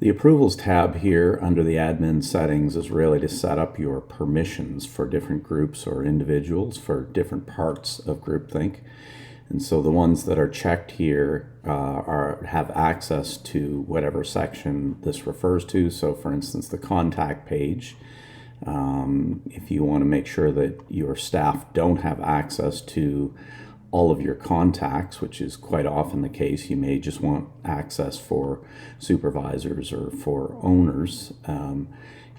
The Approvals tab here under the Admin Settings is really to set up your permissions for different groups or individuals for different parts of groupthink. And so the ones that are checked here have access to whatever section this refers to. So for instance, the contact page. If you want to make sure that your staff don't have access to all of your contacts, which is quite often the case, you may just want access for supervisors or for owners,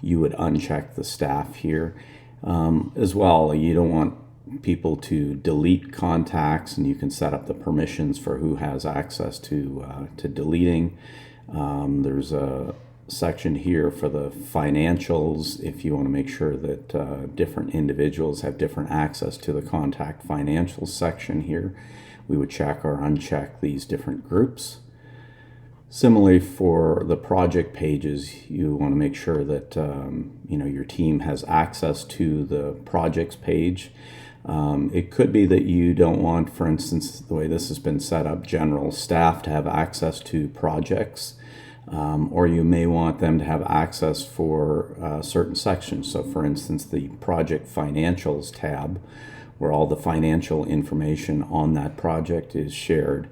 you would uncheck the staff here. As well, you don't want people to delete contacts, and you can set up the permissions for who has access to deleting. There's a section here for the financials if you want to make sure that different individuals have different access to the contact financials section here. We would check or uncheck these different groups. Similarly, for the project pages, you want to make sure that your team has access to the projects page. It could be that you don't want, for instance, the way this has been set up, general staff to have access to projects. Or you may want them to have access for certain sections. So for instance, the project financials tab, where all the financial information on that project is shared.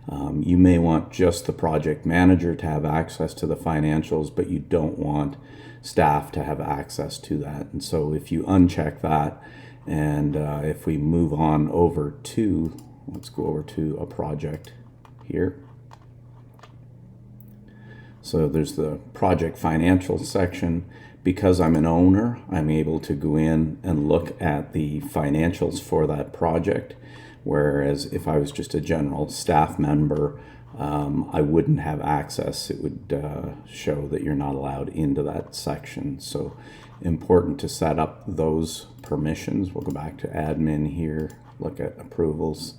You may want just the project manager to have access to the financials, but you don't want staff to have access to that. And so if you uncheck that, and if we move on over to, let's go over to a project here. So there's the project financial section. Because I'm an owner, I'm able to go in and look at the financials for that project. Whereas if I was just a general staff member, I wouldn't have access. It would show that you're not allowed into that section. So important to set up those permissions. We'll go back to admin here, look at approvals.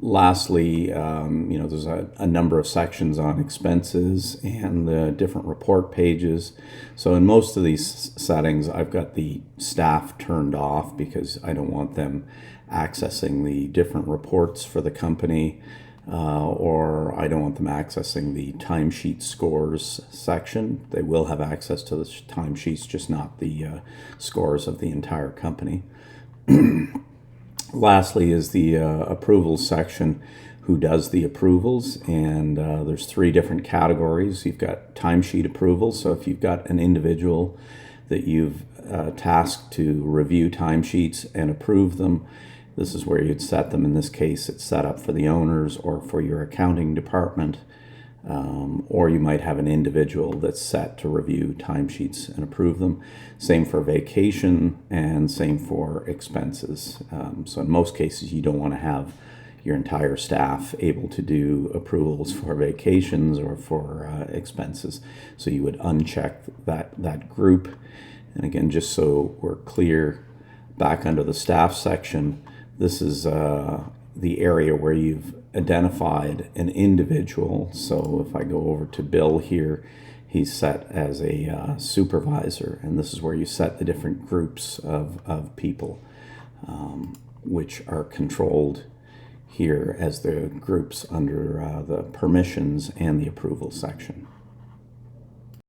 Lastly, there's a number of sections on expenses and the different report pages. So in most of these settings, I've got the staff turned off because I don't want them accessing the different reports for the company, or I don't want them accessing the timesheet scores section. They will have access to the timesheets, just not the scores of the entire company. Lastly is the approvals section, who does the approvals, and there's 3 different categories. You've got timesheet approvals, so if you've got an individual that you've tasked to review timesheets and approve them, this is where you'd set them. In this case, it's set up for the owners or for your accounting department, or you might have an individual that's set to review timesheets and approve them. Same for vacation and same for expenses. So in most cases, you don't want to have your entire staff able to do approvals for vacations or for expenses. So you would uncheck that group. And again, just so we're clear, back under the staff section, this is the area where you've identified an individual. So if I go over to Bill here, he's set as a supervisor, and this is where you set the different groups of people, which are controlled here as the groups under the permissions and the approval section.